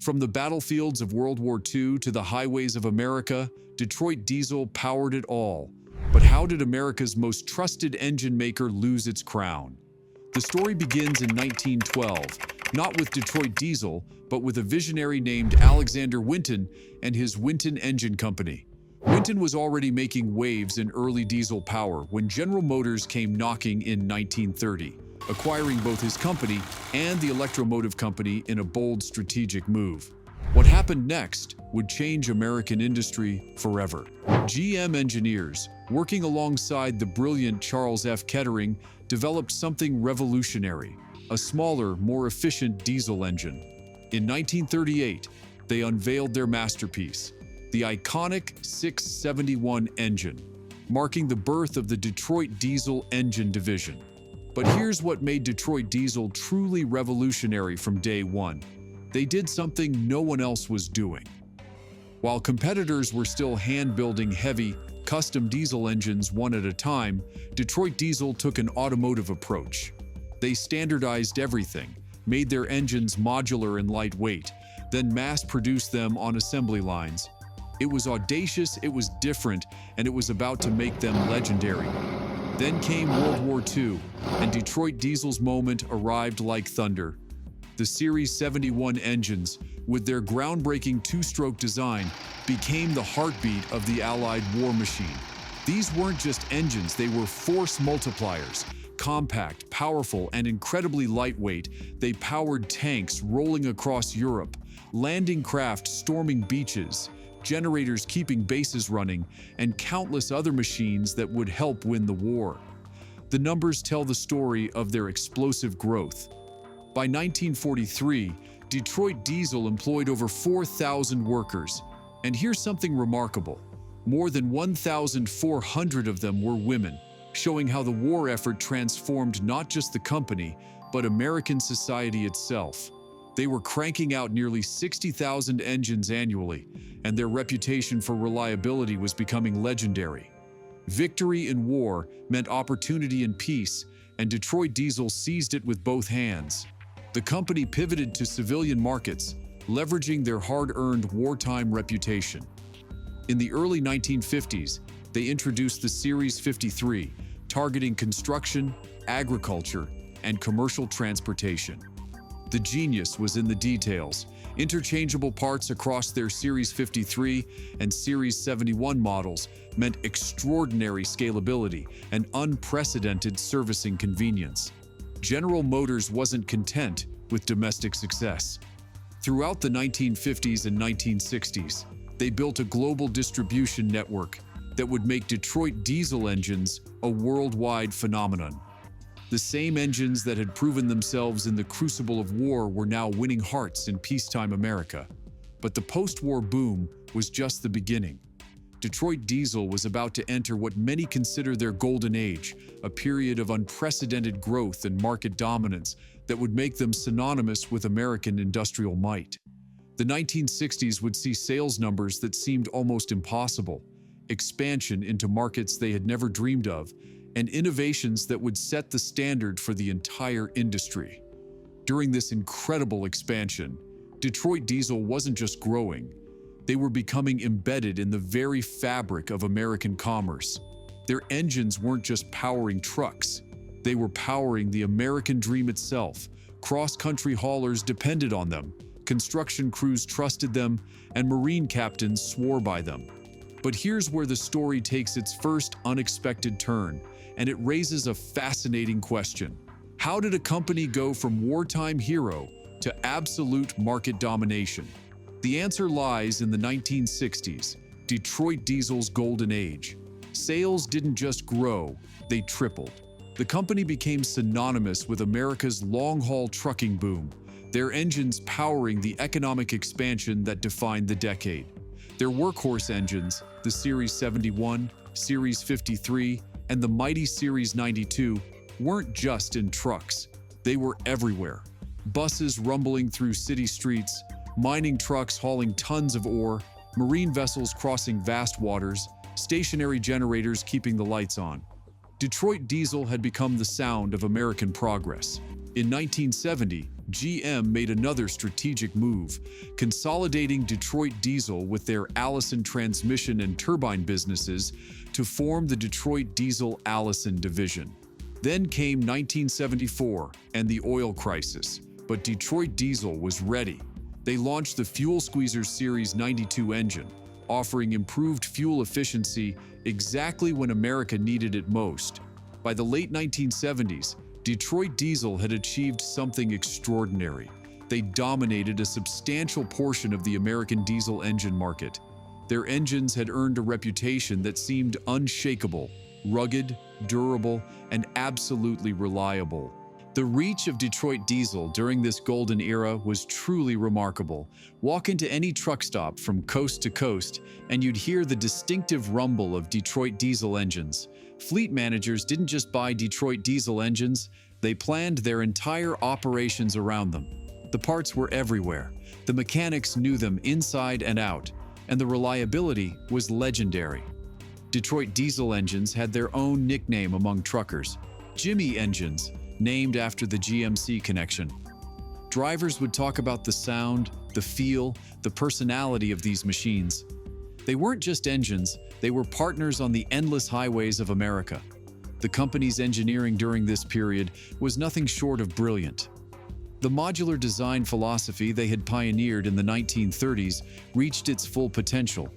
From the battlefields of World War II to the highways of America, Detroit Diesel powered it all. But how did America's most trusted engine maker lose its crown? The story begins in 1912, not with Detroit Diesel, but with a visionary named Alexander Winton and his Winton Engine Company. Winton was already making waves in early diesel power when General Motors came knocking in 1930, acquiring both his company and the electromotive company in a bold strategic move. What happened next would change American industry forever. GM engineers, working alongside the brilliant Charles F. Kettering, developed something revolutionary: a smaller, more efficient diesel engine. In 1938, they unveiled their masterpiece, the iconic 671 engine, marking the birth of the Detroit Diesel Engine Division. But here's what made Detroit Diesel truly revolutionary from day one. They did something no one else was doing. While competitors were still hand-building heavy, custom diesel engines one at a time, Detroit Diesel took an automotive approach. They standardized everything, made their engines modular and lightweight, then mass-produced them on assembly lines. It was audacious, it was different, and it was about to make them legendary. Then came World War II, and Detroit Diesel's moment arrived like thunder. The Series 71 engines, with their groundbreaking two-stroke design, became the heartbeat of the Allied war machine. These weren't just engines, they were force multipliers. Compact, powerful, and incredibly lightweight, they powered tanks rolling across Europe, landing craft storming beaches, generators keeping bases running, and countless other machines that would help win the war. The numbers tell the story of their explosive growth. By 1943, Detroit Diesel employed over 4,000 workers. And here's something remarkable: more than 1,400 of them were women, showing how the war effort transformed not just the company, but American society itself. They were cranking out nearly 60,000 engines annually, and their reputation for reliability was becoming legendary. Victory in war meant opportunity in peace, and Detroit Diesel seized it with both hands. The company pivoted to civilian markets, leveraging their hard-earned wartime reputation. In the early 1950s, they introduced the Series 53, targeting construction, agriculture, and commercial transportation. The genius was in the details. Interchangeable parts across their Series 53 and Series 71 models meant extraordinary scalability and unprecedented servicing convenience. General Motors wasn't content with domestic success. Throughout the 1950s and 1960s, they built a global distribution network that would make Detroit diesel engines a worldwide phenomenon. The same engines that had proven themselves in the crucible of war were now winning hearts in peacetime America. But the post-war boom was just the beginning. Detroit Diesel was about to enter what many consider their golden age, a period of unprecedented growth and market dominance that would make them synonymous with American industrial might. The 1960s would see sales numbers that seemed almost impossible, expansion into markets they had never dreamed of, and innovations that would set the standard for the entire industry. During this incredible expansion, Detroit Diesel wasn't just growing, they were becoming embedded in the very fabric of American commerce. Their engines weren't just powering trucks, they were powering the American dream itself. Cross-country haulers depended on them, construction crews trusted them, and marine captains swore by them. But here's where the story takes its first unexpected turn, and it raises a fascinating question. How did a company go from wartime hero to absolute market domination? The answer lies in the 1960s, Detroit Diesel's golden age. Sales didn't just grow, they tripled. The company became synonymous with America's long-haul trucking boom, their engines powering the economic expansion that defined the decade. Their workhorse engines, the Series 71, Series 53, and the mighty Series 92, weren't just in trucks. They were everywhere. Buses rumbling through city streets, mining trucks hauling tons of ore, marine vessels crossing vast waters, stationary generators keeping the lights on. Detroit Diesel had become the sound of American progress. In 1970, GM made another strategic move, consolidating Detroit Diesel with their Allison transmission and turbine businesses to form the Detroit Diesel Allison division. Then came 1974 and the oil crisis, but Detroit Diesel was ready. They launched the Fuel Squeezer Series 92 engine, offering improved fuel efficiency exactly when America needed it most. By the late 1970s, Detroit Diesel had achieved something extraordinary. They dominated a substantial portion of the American diesel engine market. Their engines had earned a reputation that seemed unshakable, rugged, durable, and absolutely reliable. The reach of Detroit Diesel during this golden era was truly remarkable. Walk into any truck stop from coast to coast, and you'd hear the distinctive rumble of Detroit Diesel engines. Fleet managers didn't just buy Detroit Diesel engines, they planned their entire operations around them. The parts were everywhere. The mechanics knew them inside and out, and the reliability was legendary. Detroit Diesel engines had their own nickname among truckers, Jimmy engines, named after the GMC connection. Drivers would talk about the sound, the feel, the personality of these machines. They weren't just engines, they were partners on the endless highways of America. The company's engineering during this period was nothing short of brilliant. The modular design philosophy they had pioneered in the 1930s reached its full potential.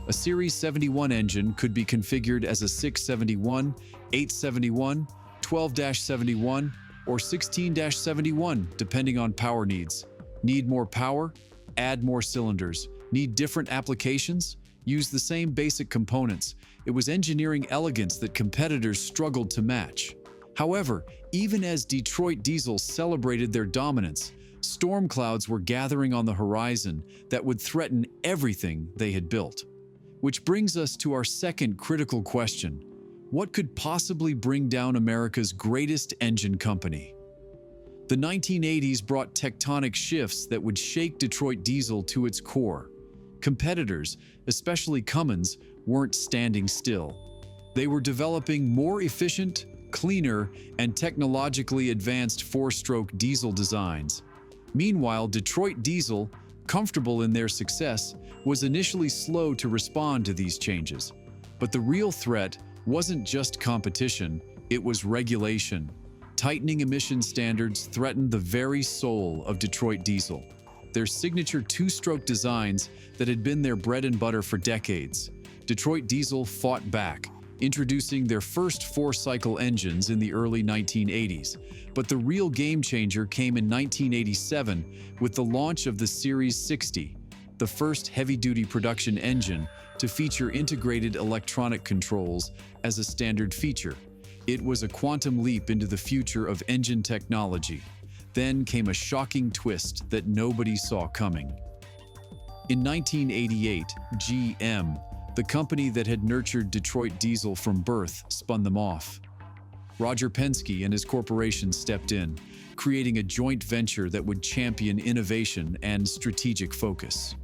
A Series 71 engine could be configured as a 671, 871, 12-71, or 16-71, depending on power needs. Need more power? Add more cylinders. Need different applications? Use the same basic components. It was engineering elegance that competitors struggled to match. However, even as Detroit Diesel celebrated their dominance, storm clouds were gathering on the horizon that would threaten everything they had built. Which brings us to our second critical question. What could possibly bring down America's greatest engine company? The 1980s brought tectonic shifts that would shake Detroit Diesel to its core. Competitors, especially Cummins, weren't standing still. They were developing more efficient, cleaner, and technologically advanced four-stroke diesel designs. Meanwhile, Detroit Diesel, comfortable in their success, was initially slow to respond to these changes. But the real threat wasn't just competition, it was regulation. Tightening emission standards threatened the very soul of Detroit Diesel. Their signature two-stroke designs that had been their bread and butter for decades. Detroit Diesel fought back, introducing their first four-cycle engines in the early 1980s. But the real game changer came in 1987 with the launch of the Series 60, the first heavy-duty production engine to feature integrated electronic controls as a standard feature. It was a quantum leap into the future of engine technology. Then came a shocking twist that nobody saw coming. In 1988, GM, the company that had nurtured Detroit Diesel from birth, spun them off. Roger Penske and his corporation stepped in, creating a joint venture that would champion innovation and strategic focus.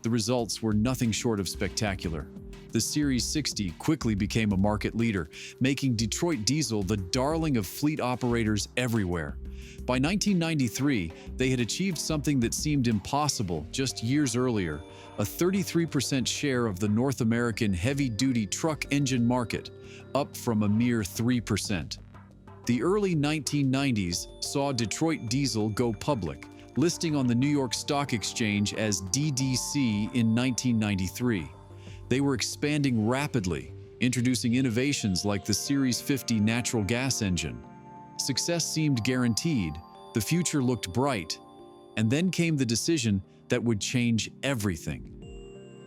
The results were nothing short of spectacular. The Series 60 quickly became a market leader, making Detroit Diesel the darling of fleet operators everywhere. By 1993, they had achieved something that seemed impossible just years earlier, a 33% share of the North American heavy-duty truck engine market, up from a mere 3%. The early 1990s saw Detroit Diesel go public, listing on the New York Stock Exchange as DDC in 1993. They were expanding rapidly, introducing innovations like the Series 50 natural gas engine. Success seemed guaranteed, the future looked bright, and then came the decision that would change everything.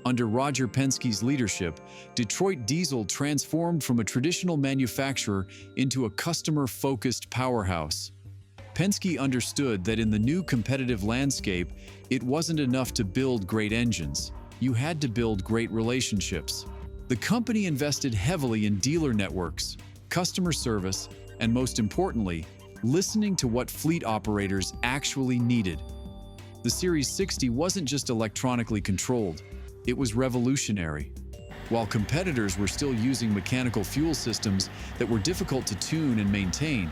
Under Roger Penske's leadership, Detroit Diesel transformed from a traditional manufacturer into a customer-focused powerhouse. Penske understood that in the new competitive landscape, it wasn't enough to build great engines. You had to build great relationships. The company invested heavily in dealer networks, customer service, and most importantly, listening to what fleet operators actually needed. The Series 60 wasn't just electronically controlled, it was revolutionary. While competitors were still using mechanical fuel systems that were difficult to tune and maintain,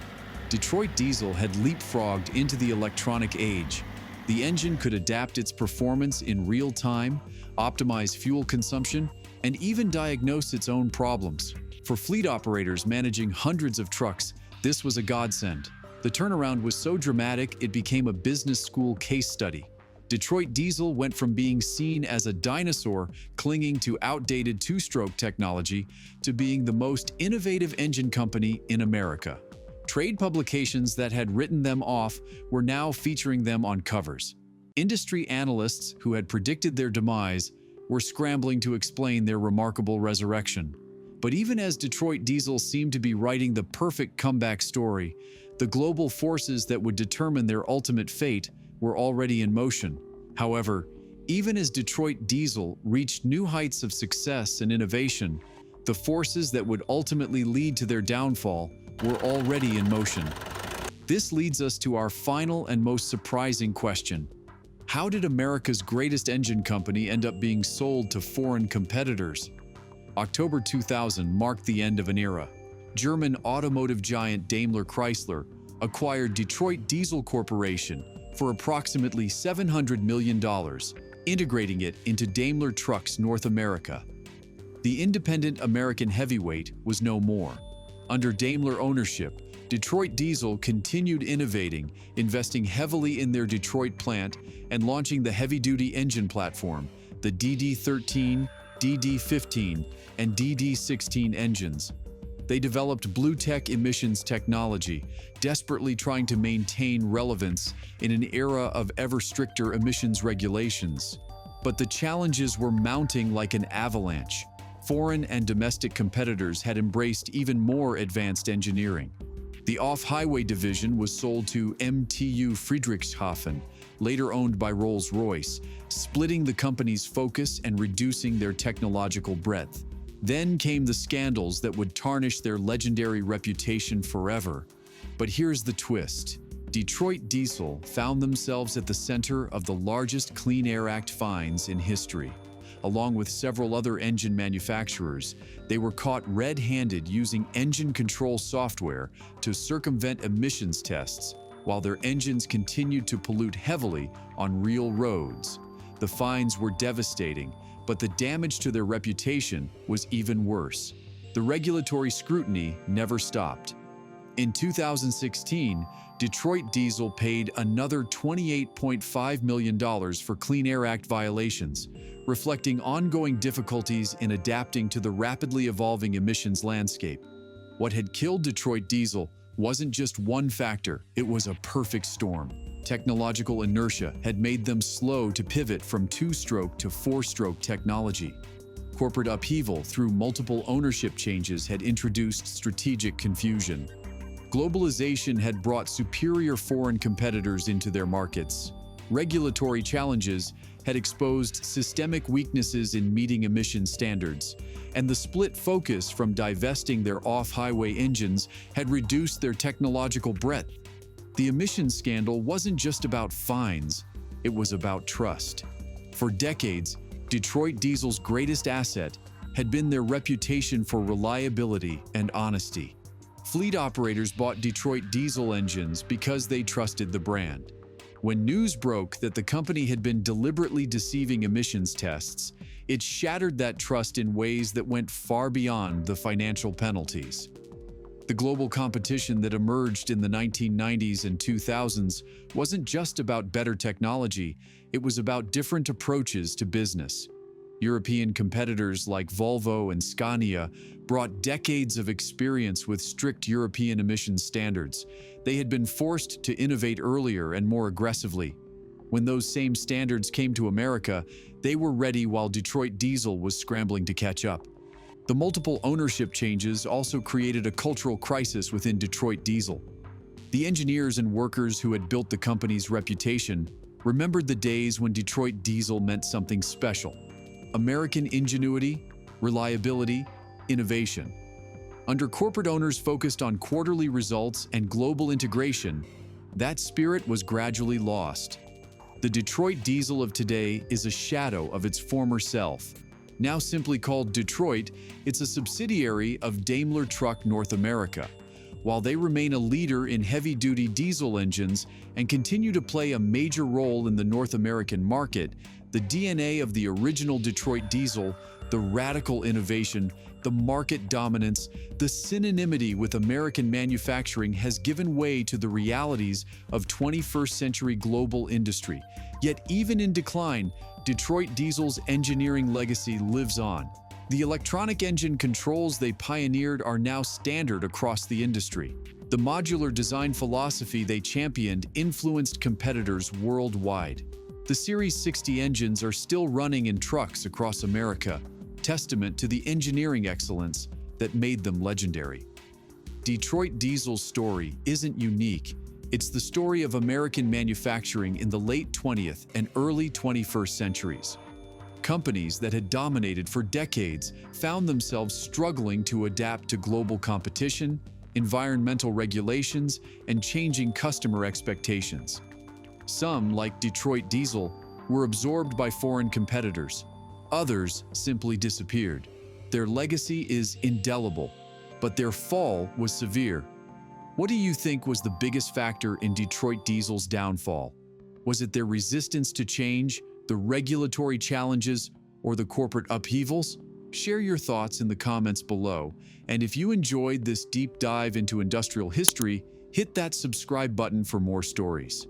Detroit Diesel had leapfrogged into the electronic age. The engine could adapt its performance in real time, optimize fuel consumption, and even diagnose its own problems. For fleet operators managing hundreds of trucks, this was a godsend. The turnaround was so dramatic it became a business school case study. Detroit Diesel went from being seen as a dinosaur clinging to outdated two-stroke technology to being the most innovative engine company in America. Trade publications that had written them off were now featuring them on covers. Industry analysts who had predicted their demise were scrambling to explain their remarkable resurrection. But even as Detroit Diesel seemed to be writing the perfect comeback story, the global forces that would determine their ultimate fate were already in motion. However, even as Detroit Diesel reached new heights of success and innovation, the forces that would ultimately lead to their downfall were already in motion. This leads us to our final and most surprising question. How did America's greatest engine company end up being sold to foreign competitors? October 2000 marked the end of an era. German automotive giant Daimler Chrysler acquired Detroit Diesel Corporation for approximately $700 million, integrating it into Daimler Trucks North America. The independent American heavyweight was no more. Under Daimler ownership, Detroit Diesel continued innovating, investing heavily in their Detroit plant and launching the heavy-duty engine platform, the DD13, DD15, and DD16 engines. They developed Blue Tech emissions technology, desperately trying to maintain relevance in an era of ever stricter emissions regulations. But the challenges were mounting like an avalanche. Foreign and domestic competitors had embraced even more advanced engineering. The off-highway division was sold to MTU Friedrichshafen, later owned by Rolls-Royce, splitting the company's focus and reducing their technological breadth. Then came the scandals that would tarnish their legendary reputation forever. But here's the twist. Detroit Diesel found themselves at the center of the largest Clean Air Act fines in history. Along with several other engine manufacturers, they were caught red-handed using engine control software to circumvent emissions tests, while their engines continued to pollute heavily on real roads. The fines were devastating, but the damage to their reputation was even worse. The regulatory scrutiny never stopped. In 2016, Detroit Diesel paid another $28.5 million for Clean Air Act violations, reflecting ongoing difficulties in adapting to the rapidly evolving emissions landscape. What had killed Detroit Diesel wasn't just one factor, it was a perfect storm. Technological inertia had made them slow to pivot from two-stroke to four-stroke technology. Corporate upheaval through multiple ownership changes had introduced strategic confusion. Globalization had brought superior foreign competitors into their markets. Regulatory challenges had exposed systemic weaknesses in meeting emission standards, and the split focus from divesting their off-highway engines had reduced their technological breadth. The emissions scandal wasn't just about fines, it was about trust. For decades, Detroit Diesel's greatest asset had been their reputation for reliability and honesty. Fleet operators bought Detroit Diesel engines because they trusted the brand. When news broke that the company had been deliberately deceiving emissions tests, it shattered that trust in ways that went far beyond the financial penalties. The global competition that emerged in the 1990s and 2000s wasn't just about better technology, it was about different approaches to business. European competitors like Volvo and Scania brought decades of experience with strict European emissions standards. They had been forced to innovate earlier and more aggressively. When those same standards came to America, they were ready while Detroit Diesel was scrambling to catch up. The multiple ownership changes also created a cultural crisis within Detroit Diesel. The engineers and workers who had built the company's reputation remembered the days when Detroit Diesel meant something special. American ingenuity, reliability, innovation. Under corporate owners focused on quarterly results and global integration, that spirit was gradually lost. The Detroit Diesel of today is a shadow of its former self. Now simply called Detroit, it's a subsidiary of Daimler Truck North America. While they remain a leader in heavy-duty diesel engines and continue to play a major role in the North American market, the DNA of the original Detroit diesel, the radical innovation, the market dominance, the synonymity with American manufacturing has given way to the realities of 21st century global industry. Yet even in decline, Detroit diesel's engineering legacy lives on. The electronic engine controls they pioneered are now standard across the industry. The modular design philosophy they championed influenced competitors worldwide. The Series 60 engines are still running in trucks across America, testament to the engineering excellence that made them legendary. Detroit diesel's story isn't unique. It's the story of American manufacturing in the late 20th and early 21st centuries. Companies that had dominated for decades found themselves struggling to adapt to global competition, environmental regulations, and changing customer expectations. Some, like Detroit Diesel, were absorbed by foreign competitors. Others simply disappeared. Their legacy is indelible, but their fall was severe. What do you think was the biggest factor in Detroit Diesel's downfall? Was it their resistance to change, the regulatory challenges, or the corporate upheavals? Share your thoughts in the comments below, and if you enjoyed this deep dive into industrial history, hit that subscribe button for more stories.